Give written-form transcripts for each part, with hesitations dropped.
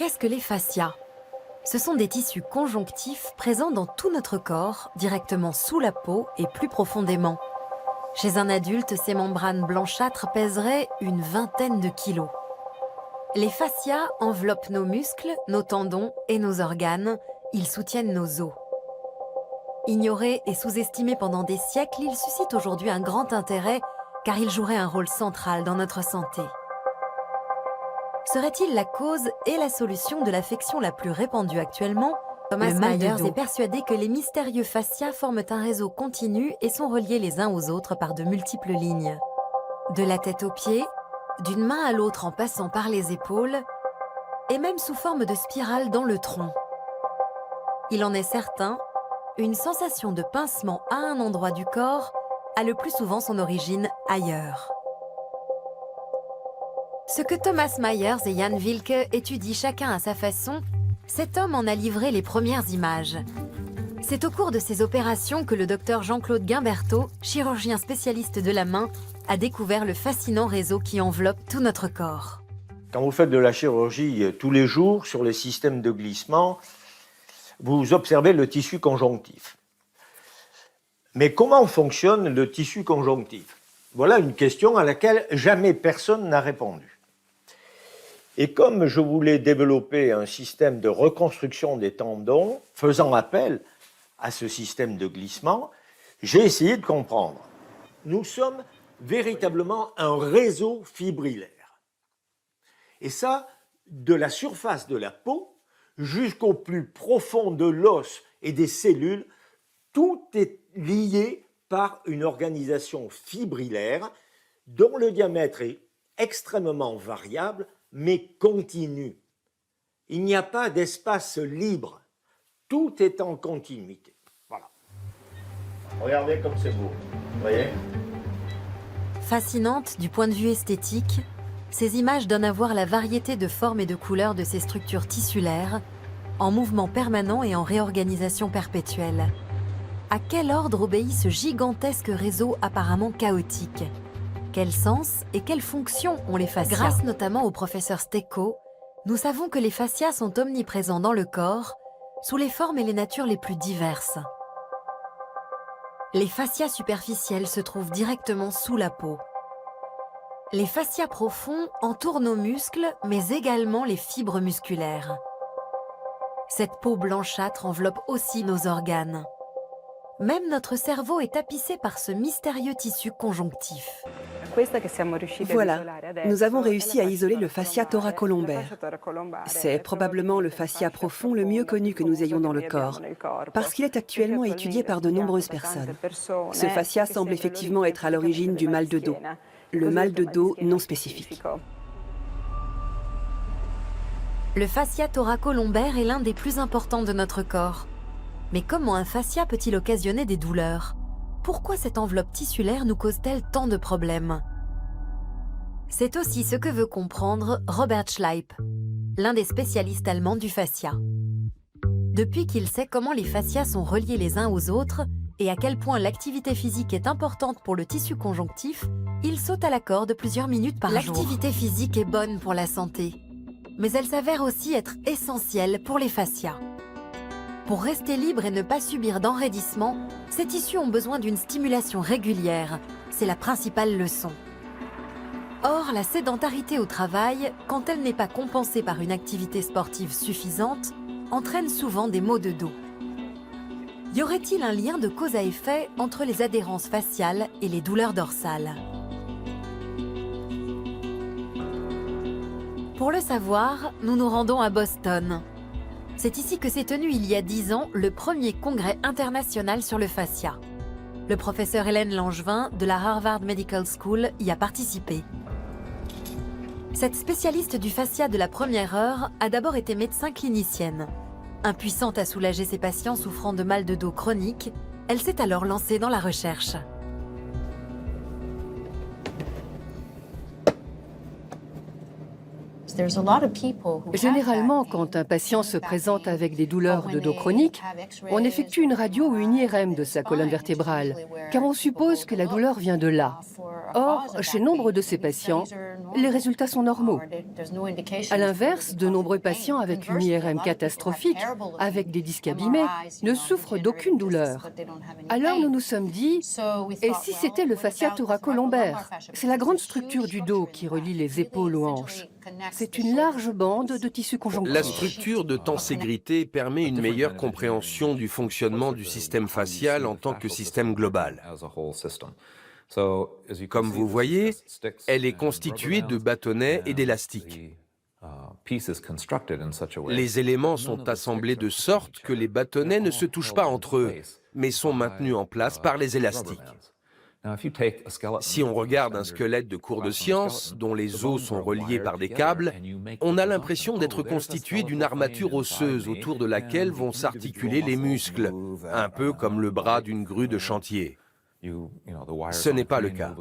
Qu'est-ce que les fascias? Ce sont des tissus conjonctifs présents dans tout notre corps, directement sous la peau et plus profondément. Chez un adulte, ces membranes blanchâtres pèseraient une vingtaine de kilos. Les fascias enveloppent nos muscles, nos tendons et nos organes. Ils soutiennent nos os. Ignorés et sous-estimés pendant des siècles, ils suscitent aujourd'hui un grand intérêt car ils joueraient un rôle central dans notre santé. Serait-il la cause et la solution de l'affection la plus répandue actuellement? Thomas Myers est persuadé que les mystérieux fascias forment un réseau continu et sont reliés les uns aux autres par de multiples lignes. De la tête aux pieds, d'une main à l'autre en passant par les épaules, et même sous forme de spirale dans le tronc. Il en est certain, une sensation de pincement à un endroit du corps a le plus souvent son origine ailleurs. Ce que Thomas Myers et Jan Wilke étudient chacun à sa façon, cet homme en a livré les premières images. C'est au cours de ces opérations que le docteur Jean-Claude Guimberteau, chirurgien spécialiste de la main, a découvert le fascinant réseau qui enveloppe tout notre corps. Quand vous faites de la chirurgie tous les jours sur les systèmes de glissement, vous observez le tissu conjonctif. Mais comment fonctionne le tissu conjonctif? Voilà une question à laquelle jamais personne n'a répondu. Et comme je voulais développer un système de reconstruction des tendons, faisant appel à ce système de glissement, j'ai essayé de comprendre. Nous sommes véritablement un réseau fibrillaire. Et ça, de la surface de la peau jusqu'au plus profond de l'os et des cellules, tout est lié par une organisation fibrillaire dont le diamètre est extrêmement variable mais continu. Il n'y a pas d'espace libre. Tout est en continuité. Voilà. Regardez comme c'est beau. Vous voyez? Fascinantes du point de vue esthétique, ces images donnent à voir la variété de formes et de couleurs de ces structures tissulaires, en mouvement permanent et en réorganisation perpétuelle. À quel ordre obéit ce gigantesque réseau apparemment chaotique? Quel sens et quelle fonction ont les fascias? Grâce notamment au professeur Stecco, nous savons que les fascias sont omniprésents dans le corps, sous les formes et les natures les plus diverses. Les fascias superficiels se trouvent directement sous la peau. Les fascias profonds entourent nos muscles, mais également les fibres musculaires. Cette peau blanchâtre enveloppe aussi nos organes. Même notre cerveau est tapissé par ce mystérieux tissu conjonctif. Voilà, nous avons réussi à isoler le fascia thoracolombaire. C'est probablement le fascia profond le mieux connu que nous ayons dans le corps, parce qu'il est actuellement étudié par de nombreuses personnes. Ce fascia semble effectivement être à l'origine du mal de dos, le mal de dos non spécifique. Le fascia thoracolombaire est l'un des plus importants de notre corps. Mais comment un fascia peut-il occasionner des douleurs? Pourquoi cette enveloppe tissulaire nous cause-t-elle tant de problèmes? C'est aussi ce que veut comprendre Robert Schleip, l'un des spécialistes allemands du fascia. Depuis qu'il sait comment les fascias sont reliés les uns aux autres et à quel point l'activité physique est importante pour le tissu conjonctif, il saute à la corde plusieurs minutes par jour. L'activité physique est bonne pour la santé, mais elle s'avère aussi être essentielle pour les fascias. Pour rester libre et ne pas subir d'enraidissement, ces tissus ont besoin d'une stimulation régulière. C'est la principale leçon. Or, la sédentarité au travail, quand elle n'est pas compensée par une activité sportive suffisante, entraîne souvent des maux de dos. Y aurait-il un lien de cause à effet entre les adhérences faciales et les douleurs dorsales? Pour le savoir, nous nous rendons à Boston. C'est ici que s'est tenu il y a 10 ans le premier congrès international sur le fascia. Le professeur Hélène Langevin de la Harvard Medical School y a participé. Cette spécialiste du fascia de la première heure a d'abord été médecin clinicienne. Impuissante à soulager ses patients souffrant de mal de dos chronique, elle s'est alors lancée dans la recherche. Généralement, quand un patient se présente avec des douleurs de dos chroniques, on effectue une radio ou une IRM de sa colonne vertébrale, car on suppose que la douleur vient de là. Or, chez nombre de ces patients, les résultats sont normaux. À l'inverse, de nombreux patients avec une IRM catastrophique, avec des disques abîmés, ne souffrent d'aucune douleur. Alors nous nous sommes dit, et si c'était le fascia thoracolombaire? C'est la grande structure du dos qui relie les épaules aux hanches. C'est une large bande de tissu conjonctif. La structure de tenségrité permet une meilleure compréhension du fonctionnement du système facial en tant que système global. Comme vous voyez, elle est constituée de bâtonnets et d'élastiques. Les éléments sont assemblés de sorte que les bâtonnets ne se touchent pas entre eux, mais sont maintenus en place par les élastiques. Si on regarde un squelette de cours de science, dont les os sont reliés par des câbles, on a l'impression d'être constitué d'une armature osseuse autour de laquelle vont s'articuler les muscles, un peu comme le bras d'une grue de chantier. Ce n'est pas le cas.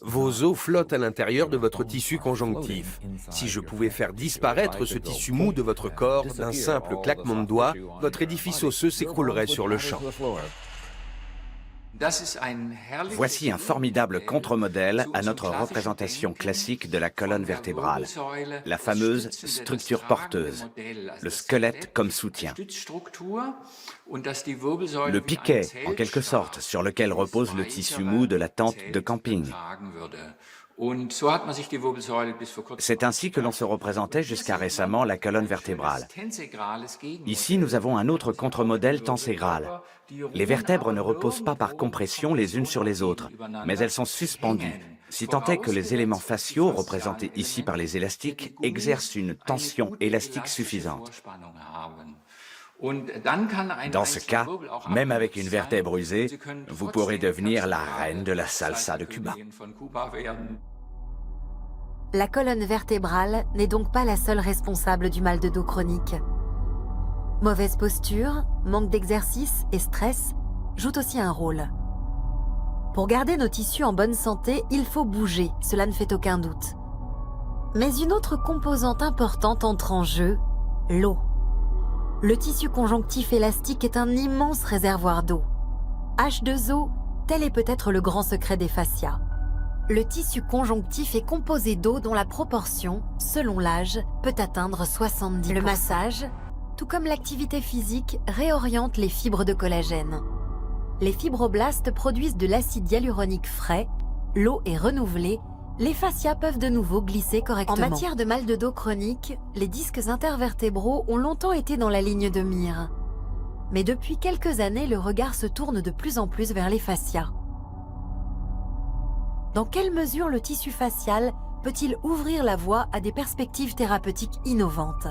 Vos os flottent à l'intérieur de votre tissu conjonctif. Si je pouvais faire disparaître ce tissu mou de votre corps d'un simple claquement de doigts, votre édifice osseux s'écroulerait sur le champ. Voici un formidable contre-modèle à notre représentation classique de la colonne vertébrale, la fameuse structure porteuse, le squelette comme soutien. Le piquet, en quelque sorte, sur lequel repose le tissu mou de la tente de camping. C'est ainsi que l'on se représentait jusqu'à récemment la colonne vertébrale. Ici, nous avons un autre contre-modèle tenségral. Les vertèbres ne reposent pas par compression les unes sur les autres, mais elles sont suspendues, si tant est que les éléments faciaux, représentés ici par les élastiques, exercent une tension élastique suffisante. Dans ce cas, même avec une vertèbre usée, vous pourrez devenir la reine de la salsa de Cuba. La colonne vertébrale n'est donc pas la seule responsable du mal de dos chronique. Mauvaise posture, manque d'exercice et stress jouent aussi un rôle. Pour garder nos tissus en bonne santé, il faut bouger, cela ne fait aucun doute. Mais une autre composante importante entre en jeu, l'eau. Le tissu conjonctif élastique est un immense réservoir d'eau. H2O, tel est peut-être le grand secret des fascias. Le tissu conjonctif est composé d'eau dont la proportion, selon l'âge, peut atteindre 70%. Le massage, tout comme l'activité physique, réoriente les fibres de collagène. Les fibroblastes produisent de l'acide hyaluronique frais, l'eau est renouvelée, les fascias peuvent de nouveau glisser correctement. En matière de mal de dos chronique, les disques intervertébraux ont longtemps été dans la ligne de mire. Mais depuis quelques années, le regard se tourne de plus en plus vers les fascias. Dans quelle mesure le tissu facial peut-il ouvrir la voie à des perspectives thérapeutiques innovantes?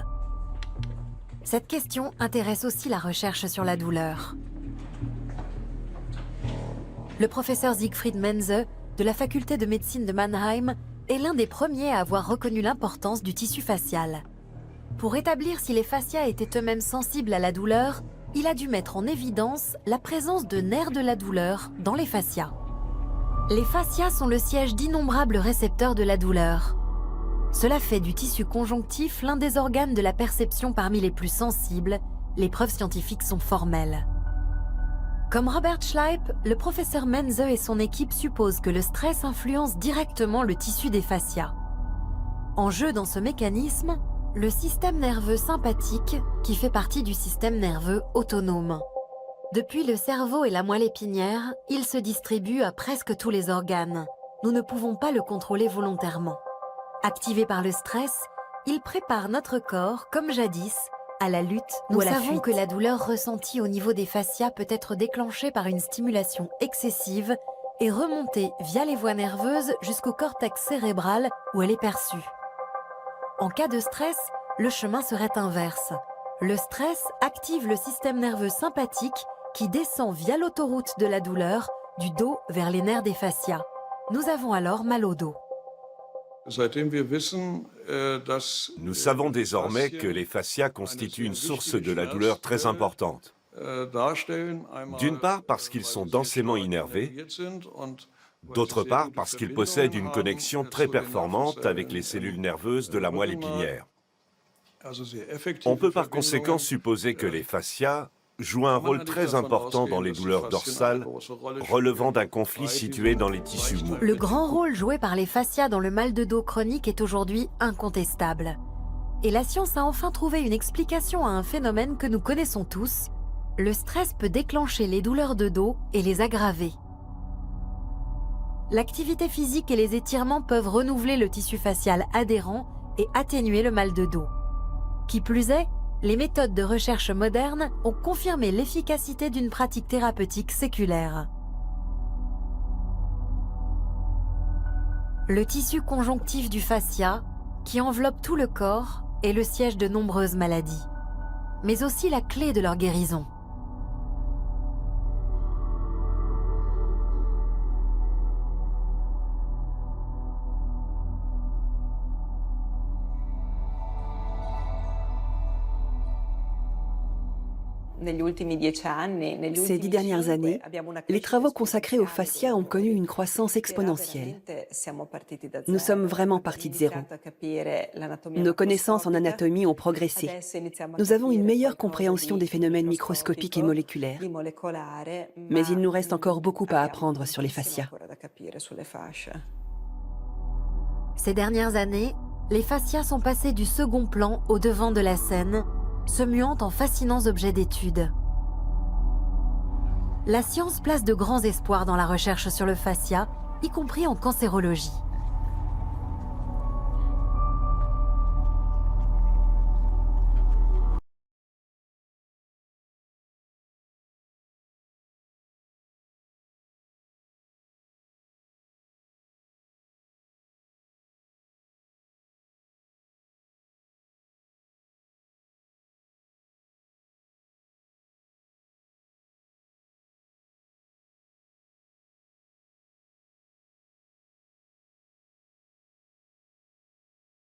Cette question intéresse aussi la recherche sur la douleur. Le professeur Siegfried Menze, de la faculté de médecine de Mannheim, est l'un des premiers à avoir reconnu l'importance du tissu facial. Pour établir si les fascias étaient eux-mêmes sensibles à la douleur, il a dû mettre en évidence la présence de nerfs de la douleur dans les fascias. Les fascias sont le siège d'innombrables récepteurs de la douleur. Cela fait du tissu conjonctif l'un des organes de la perception parmi les plus sensibles. Les preuves scientifiques sont formelles. Comme Robert Schleip, le professeur Menze et son équipe supposent que le stress influence directement le tissu des fascias. En jeu dans ce mécanisme, le système nerveux sympathique, qui fait partie du système nerveux autonome. Depuis le cerveau et la moelle épinière, il se distribue à presque tous les organes. Nous ne pouvons pas le contrôler volontairement. Activé par le stress, il prépare notre corps, comme jadis, à la lutte ou à la fuite. Nous savons que la douleur ressentie au niveau des fascias peut être déclenchée par une stimulation excessive et remonter via les voies nerveuses jusqu'au cortex cérébral où elle est perçue. En cas de stress, le chemin serait inverse. Le stress active le système nerveux sympathique qui descend via l'autoroute de la douleur du dos vers les nerfs des fascias. Nous avons alors mal au dos. Nous savons désormais que les fascias constituent une source de la douleur très importante. D'une part parce qu'ils sont densément innervés, d'autre part parce qu'ils possèdent une connexion très performante avec les cellules nerveuses de la moelle épinière. On peut par conséquent supposer que les fascias joue un rôle très important dans les douleurs dorsales relevant d'un conflit situé dans les tissus mous. Le grand rôle joué par les fascias dans le mal de dos chronique est aujourd'hui incontestable. Et la science a enfin trouvé une explication à un phénomène que nous connaissons tous. Le stress peut déclencher les douleurs de dos et les aggraver. L'activité physique et les étirements peuvent renouveler le tissu facial adhérent et atténuer le mal de dos. Qui plus est, les méthodes de recherche modernes ont confirmé l'efficacité d'une pratique thérapeutique séculaire. Le tissu conjonctif du fascia, qui enveloppe tout le corps, est le siège de nombreuses maladies, mais aussi la clé de leur guérison. Ces 10 dernières années, les travaux consacrés au fascia ont connu une croissance exponentielle. Nous sommes vraiment partis de zéro. Nos connaissances en anatomie ont progressé. Nous avons une meilleure compréhension des phénomènes microscopiques et moléculaires. Mais il nous reste encore beaucoup à apprendre sur les fascias. Ces dernières années, les fascias sont passés du second plan au devant de la scène, se muant en fascinants objets d'étude. La science place de grands espoirs dans la recherche sur le fascia, y compris en cancérologie.